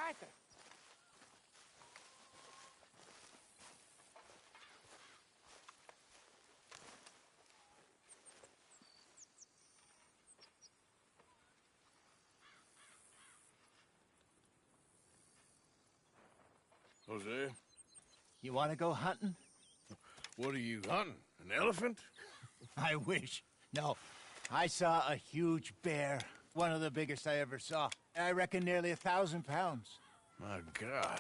Arthur. Jose, You want to go hunting? what are you hunting? An elephant? I wish. No, I saw a huge bear. One of the biggest I ever saw. I reckon nearly 1,000 pounds. My God.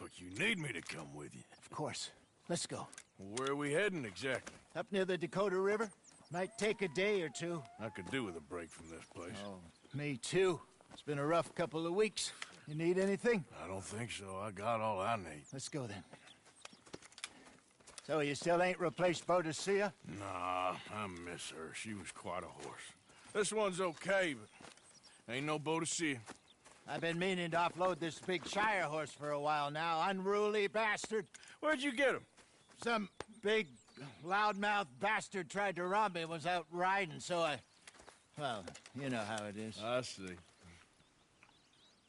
Look, you need me to come with you. Of course. Let's go. Where are we heading exactly? Up near the Dakota River. Might take a day or two. I could do with a break from this place. Oh, me too. It's been a rough couple of weeks. You need anything? I don't think so. I got all I need. Let's go then. So you still ain't replaced Boadicea? Nah, I miss her. She was quite a horse. This one's okay, but ain't no Boadicea. I've been meaning to offload this big Shire horse for a while now. Unruly bastard. Where'd you get him? Some big, loudmouth bastard tried to rob me and was out riding, so I... Well, you know how it is. I see.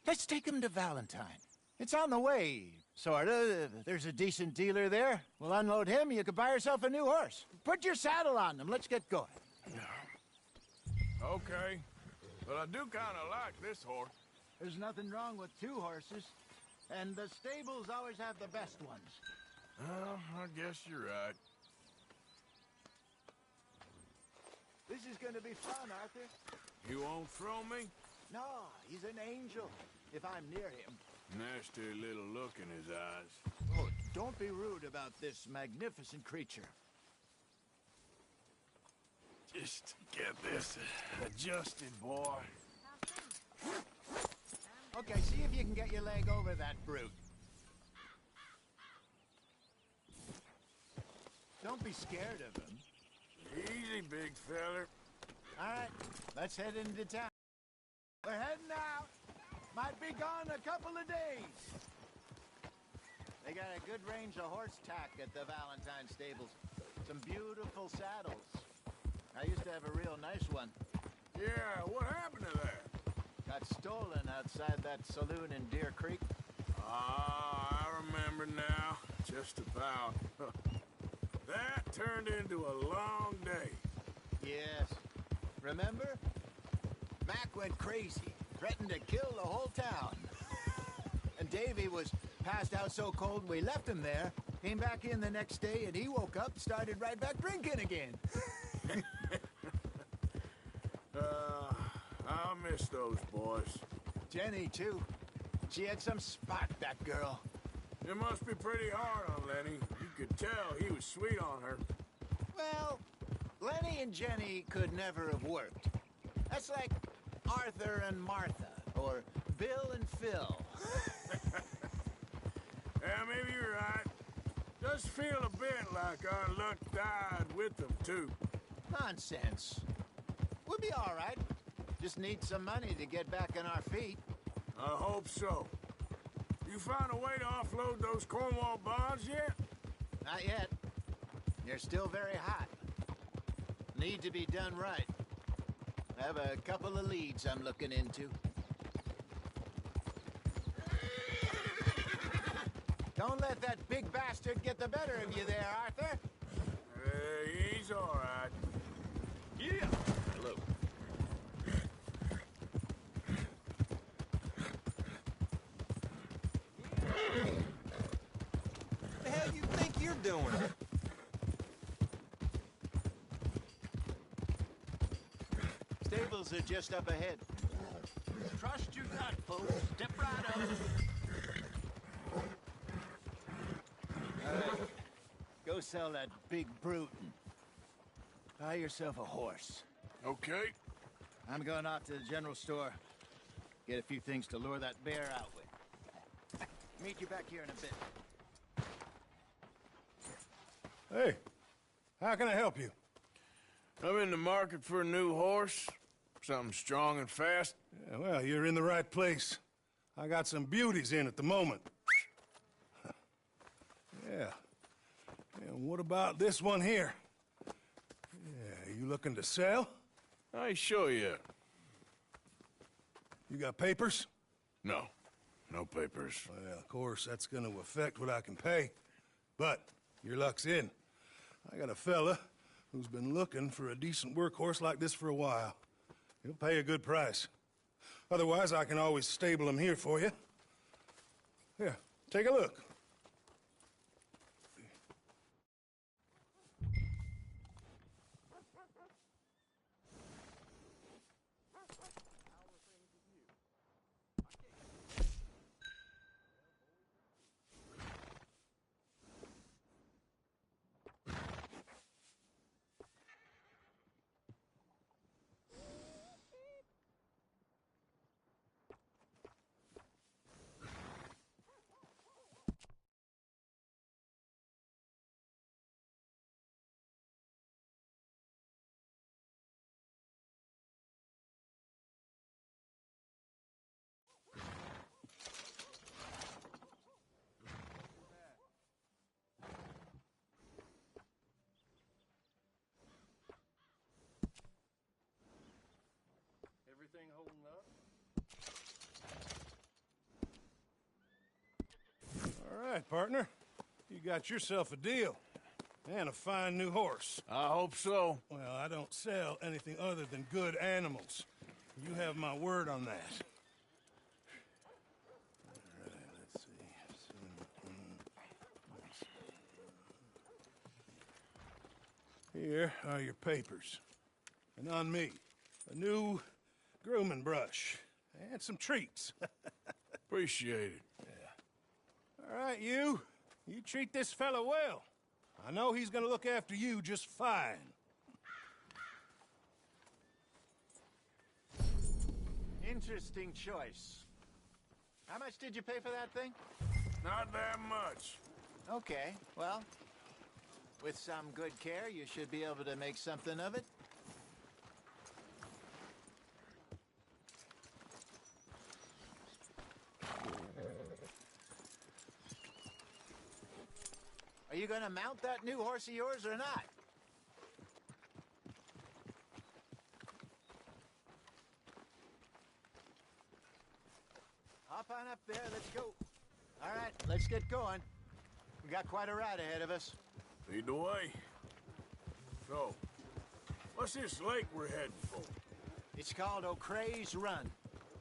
Let's take him to Valentine. It's on the way, sorta. There's a decent dealer there. We'll unload him, you could buy yourself a new horse. Put your saddle on them, let's get going. Okay, but I do kind of like this horse. There's nothing wrong with two horses, and the stables always have the best ones. Well, I guess you're right. This is gonna be fun, Arthur. You won't throw me? No, he's an angel, if I'm near him. Nasty little look in his eyes. Oh, don't be rude about this magnificent creature. Just get this adjusted, boy. Okay, see if you can get your leg over that brute. Don't be scared of him. Easy, big feller. All right, let's head into town. We're heading out. Might be gone a couple of days. They got a good range of horse tack at the Valentine stables. Some beautiful saddles. I used to have a real nice one. Yeah, what happened to that? Got stolen outside that saloon in Deer Creek. Ah, I remember now. Just about. That turned into a long day. Yes. Remember? Mac went crazy, threatened to kill the whole town. And Davy was passed out so cold we left him there, came back in the next day, and he woke up, started right back drinking again. I miss those boys. Jenny, too. She had some spot, that girl. It must be pretty hard on Lenny. You could tell he was sweet on her. Well, Lenny and Jenny could never have worked. That's like Arthur and Martha, or Bill and Phil. Yeah, maybe you're right. Does feel a bit like our luck died with them, too. Nonsense. We'll be all right. Just need some money to get back on our feet. I hope so. You found a way to offload those Cornwall bonds yet? Not yet. They're still very hot. Need to be done right. I have a couple of leads I'm looking into. Don't let that big bastard get the better of you there, Arthur. He's all right. Yeah. Hello. What the hell you think you're doing? Stables are just up ahead. Trust your gut, folks. Step right up. All right. Go sell that big brute and buy yourself a horse. Okay. I'm going out to the general store. Get a few things to lure that bear out with. Meet you back here in a bit. Hey, how can I help you? I'm in the market for a new horse. Something strong and fast. Yeah, well, you're in the right place. I got some beauties in at the moment. Yeah. And what about this one here? Yeah, you looking to sell? I ain't sure yet. You got papers? No. No papers. Well, of course, that's going to affect what I can pay. But your luck's in. I got a fella who's been looking for a decent workhorse like this for a while. He'll pay a good price. Otherwise, I can always stable him here for you. Here, take a look. Everything holding up? All right, partner. You got yourself a deal. And a fine new horse. I hope so. Well, I don't sell anything other than good animals. You have my word on that. All right, let's see. Here are your papers. And on me, a new grooming brush and some treats. Appreciate it. All right, you treat this fella well. I know he's gonna look after you just fine. Interesting choice. How much did you pay for that thing? Not that much. Okay, well, with some good care, you should be able to make something of it. Are you gonna mount that new horse of yours or not? Hop on up there, let's go. All right, let's get going. We got quite a ride ahead of us. Lead the way. So, what's this lake we're heading for? It's called O'Creagh's Run,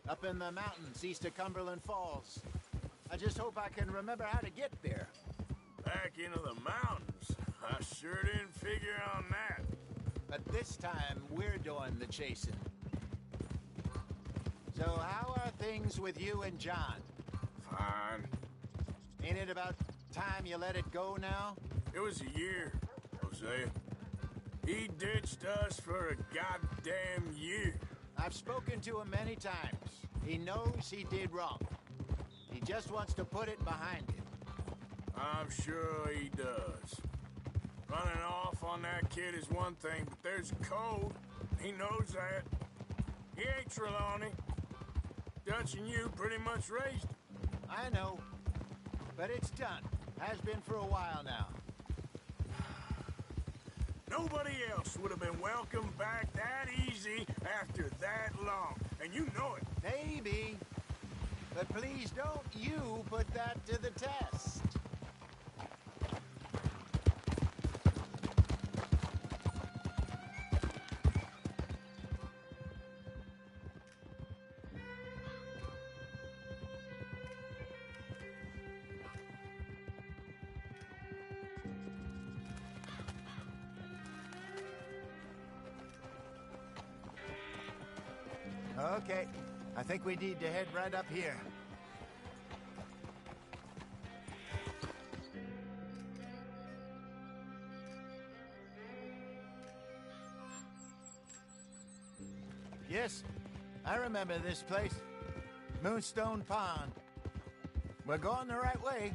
up in the mountains east of Cumberland Falls. I just hope I can remember how to get there. Back into the mountains? I sure didn't figure on that. But this time, we're doing the chasing. So how are things with you and John? Fine. Ain't it about time you let it go now? It was a year, Hosea. He ditched us for a goddamn year. I've spoken to him many times. He knows he did wrong. He just wants to put it behind him. I'm sure he does. Running off on that kid is one thing, but there's a code. He knows that. He ain't Trelawney. Dutch and you pretty much raised him. I know. But it's done. Has been for a while now. Nobody else would have been welcomed back that easy after that long. And you know it. Maybe. But please don't you put that to the test. Okay, I think we need to head right up here. Yes, I remember this place. Moonstone Pond. We're going the right way.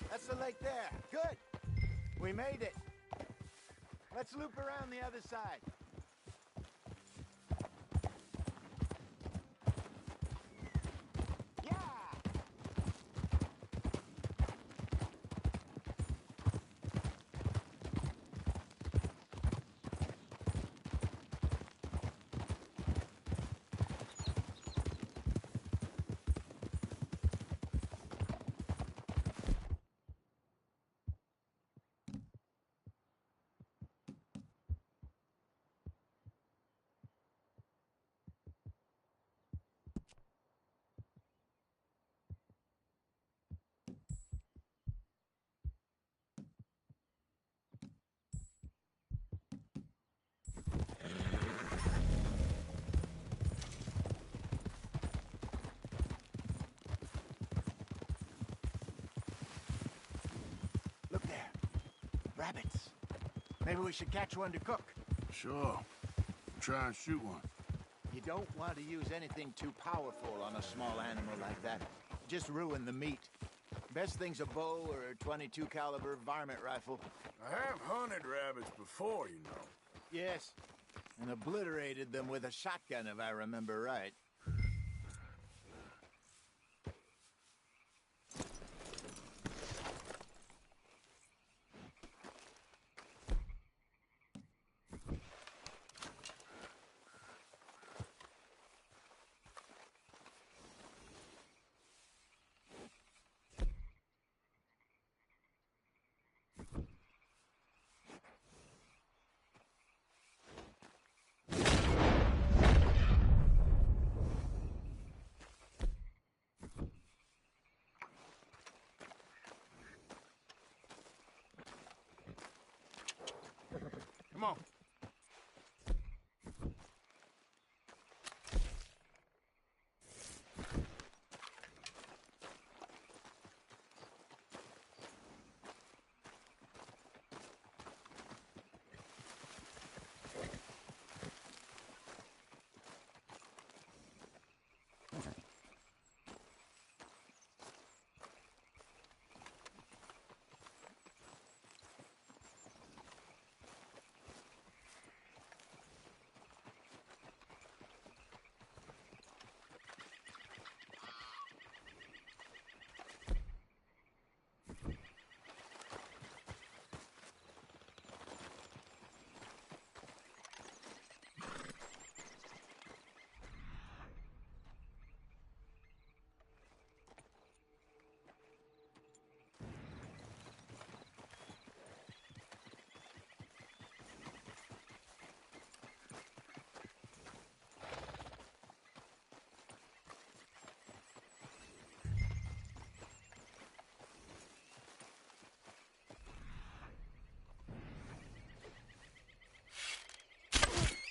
That's the lake there. Good. We made it. Let's loop around the other side. Yeah! Rabbits. Maybe we should catch one to cook. Sure. Try and shoot one. You don't want to use anything too powerful on a small animal like that. Just ruin the meat. Best thing's a bow or a .22 caliber varmint rifle. I have hunted rabbits before, you know. Yes, and obliterated them with a shotgun, if I remember right. Come on.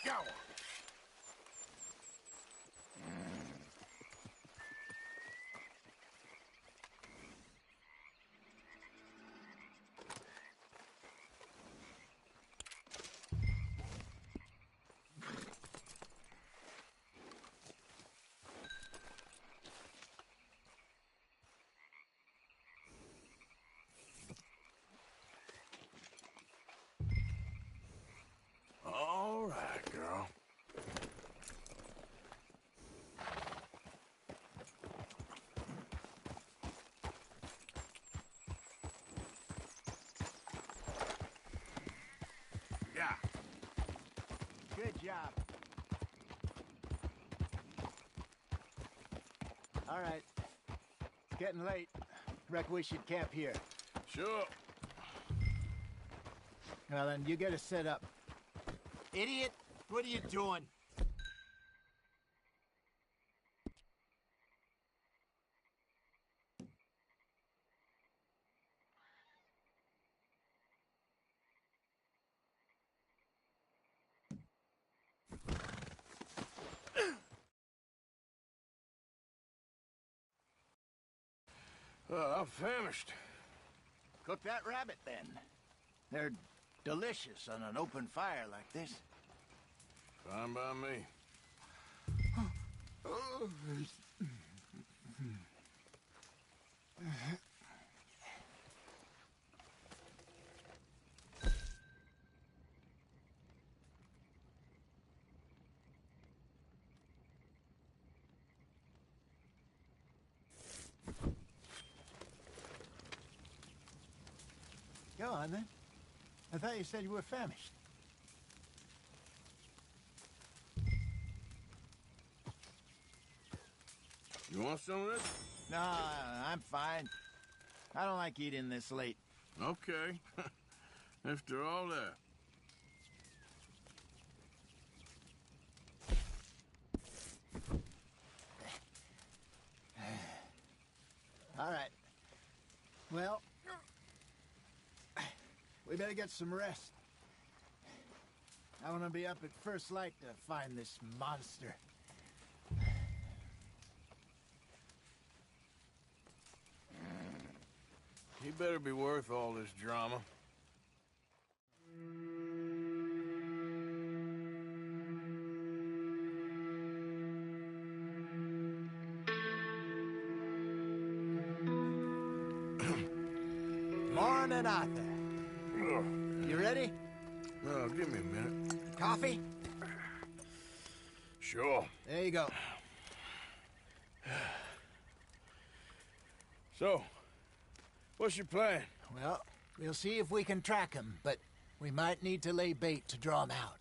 Go! All right, girl. Yeah. Good job. All right. It's getting late. Reckon we should camp here. Sure. Well, then, you get us set up. Idiot! What are you doing? I'm famished. Cook that rabbit, then. They're delicious on an open fire like this. Fine by me. Go on, then. I thought you said you were famished. You want some of this? No, I'm fine. I don't like eating this late. Okay. After all that. All right. Well, we better get some rest. I want to be up at first light to find this monster. He better be worth all this drama. Morning, Arthur. You ready? Oh, give me a minute. Coffee? Sure. There you go. So, what's your plan? Well, we'll see if we can track him, but we might need to lay bait to draw him out.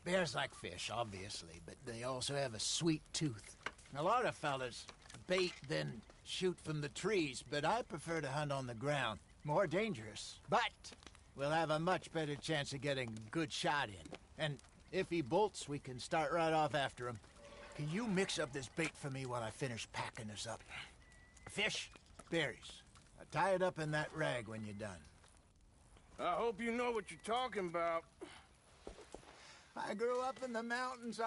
Bears like fish, obviously, but they also have a sweet tooth. A lot of fellas bait, then shoot from the trees, but I prefer to hunt on the ground. More dangerous. But we'll have a much better chance of getting a good shot in. And if he bolts, we can start right off after him. Can you mix up this bait for me while I finish packing this up? Fish, berries. Tie it up in that rag when you're done. I hope you know what you're talking about. I grew up in the mountains.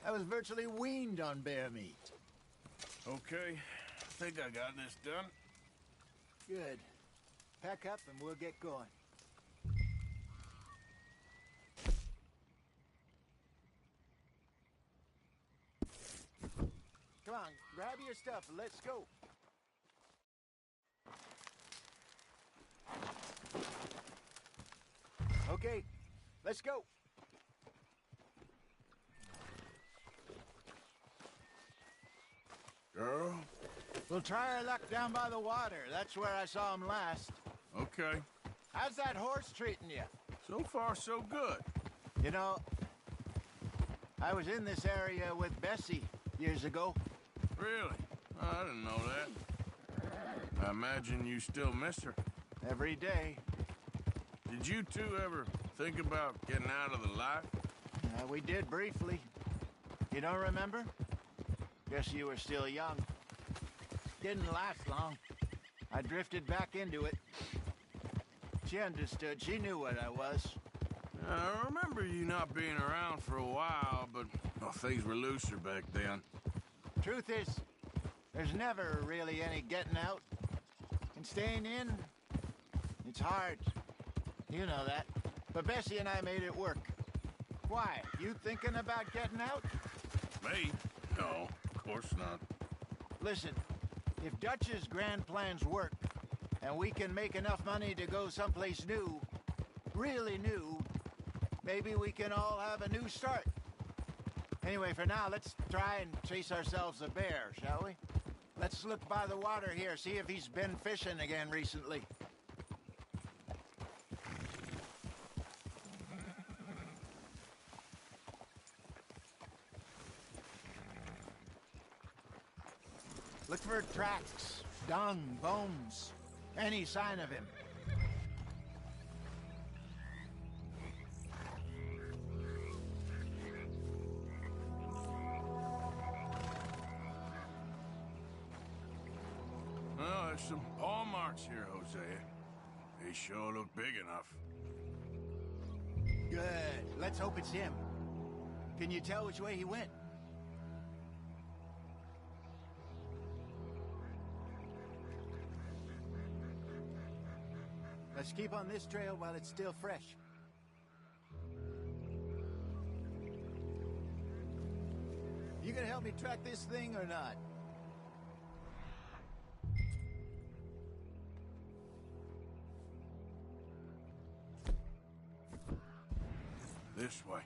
I was virtually weaned on bear meat. Okay, I think I got this done. Good. Pack up and we'll get going. Come on, grab your stuff and let's go. Okay, let's go. Girl? We'll try our luck down by the water. That's where I saw him last. Okay. How's that horse treating you? So far, so good. You know, I was in this area with Bessie years ago. Really? I didn't know that. I imagine you still miss her. Every day. Did you two ever think about getting out of the life? We did briefly. You don't remember? Guess you were still young. Didn't last long. I drifted back into it. She understood. She knew what I was. I remember you not being around for a while, but things were looser back then. Truth is, there's never really any getting out. And staying in, it's hard. You know that. But Bessie and I made it work. Why? You thinking about getting out? Me? No, of course not. Listen, if Dutch's grand plans work, and we can make enough money to go someplace new, really new, maybe we can all have a new start. Anyway, for now, let's try and chase ourselves a bear, shall we? Let's look by the water here, see if he's been fishing again recently. Look for tracks, dung, bones, any sign of him. Well, there's some paw marks here, Hosea. They sure look big enough. Good. Let's hope it's him. Can you tell which way he went? Let's keep on this trail while it's still fresh. You gonna help me track this thing or not? This way.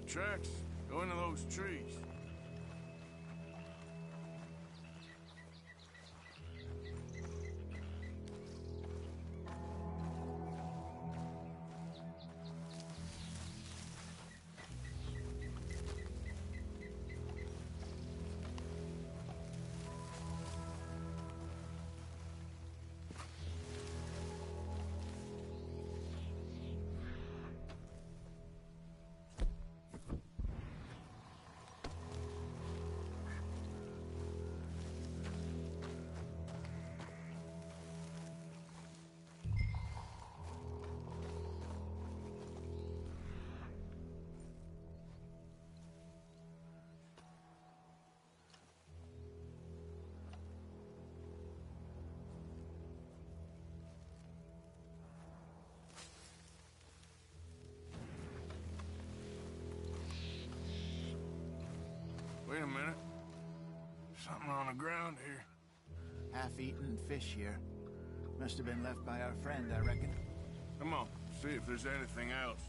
The tracks go into those trees. Something on the ground here. Half-eaten fish here. Must have been left by our friend, I reckon. Come on, see if there's anything else.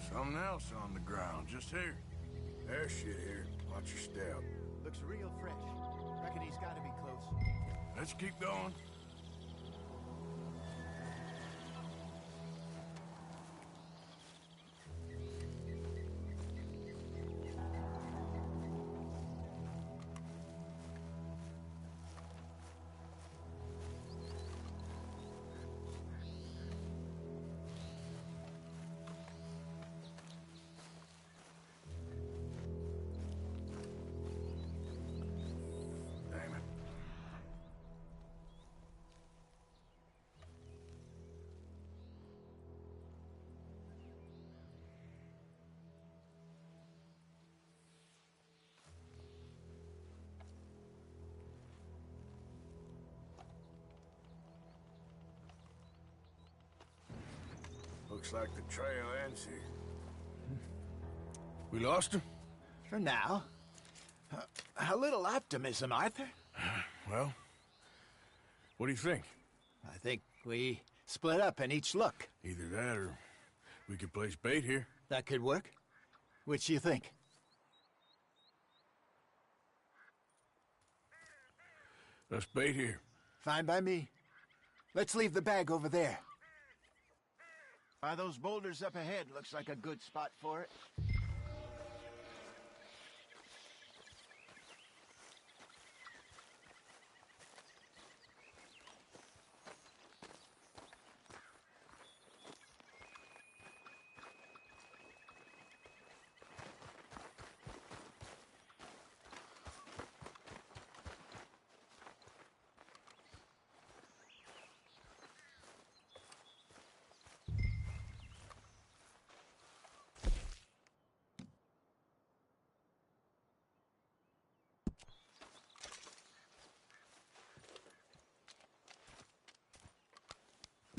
Something else on the ground, just here. There's shit here. Watch your step. Looks real fresh. Reckon he's gotta be close. Let's keep going. Damn it. Looks like the trail ends here. We lost him? For now. A little optimism, Arthur. Well, what do you think? I think we split up and each look. Either that or we could place bait here. That could work. Which do you think? Let's bait here. Fine by me. Let's leave the bag over there. By those boulders up ahead, looks like a good spot for it.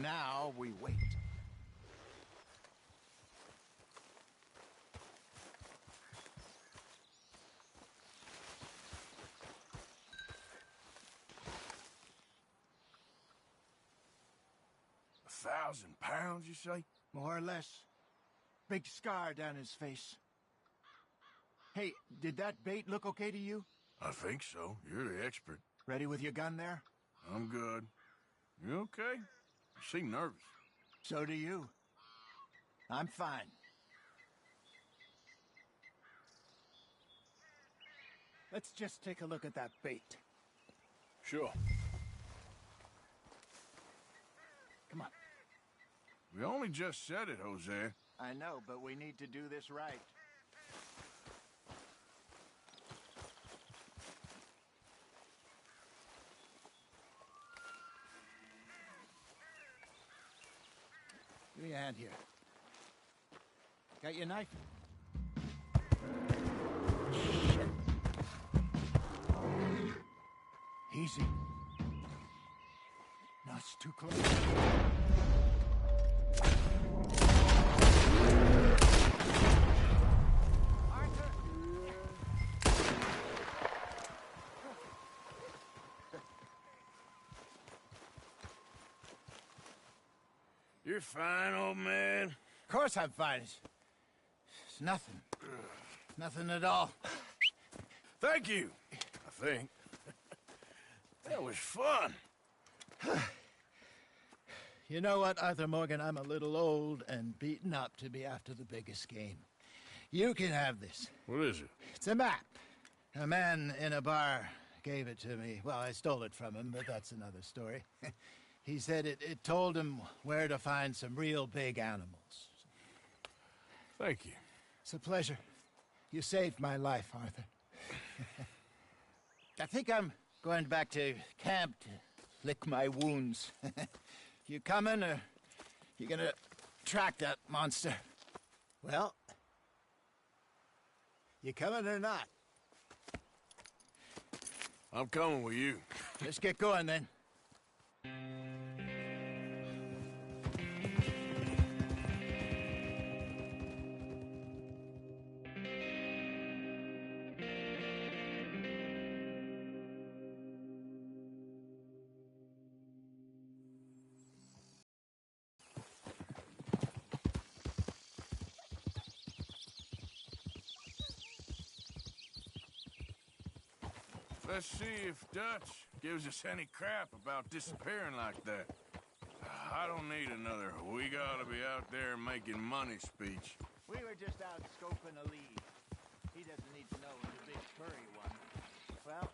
Now we wait. £1,000, you say? More or less. Big scar down his face. Hey, did that bait look okay to you? I think so. You're the expert. Ready with your gun there? I'm good. You okay? You seem nervous. So do you. I'm fine. Let's just take a look at that bait. Sure. Come on. We only just said it, Jose. I know, but we need to do this right. Give me a hand here. Got your knife? Easy. No, it's too close. Arthur! You're fine, old man. Of course I'm fine. It's nothing. Nothing at all. Thank you, I think. That was fun. You know what, Arthur Morgan? I'm a little old and beaten up to be after the biggest game. You can have this. What is it? It's a map. A man in a bar gave it to me. Well, I stole it from him, but that's another story. He said it told him where to find some real big animals. Thank you. It's a pleasure. You saved my life, Arthur. I think I'm going back to camp to lick my wounds. You coming, or you gonna track that monster? Well, you coming or not? I'm coming with you. Let's get going, then. Let's see if Dutch gives us any crap about disappearing like that. I don't need another "we gotta be out there making money" speech. We were just out scoping a lead. He doesn't need to know it's a big furry one. Well,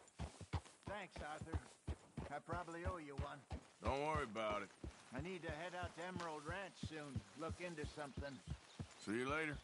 thanks, Arthur. I probably owe you one. Don't worry about it. I need to head out to Emerald Ranch soon. Look into something. See you later.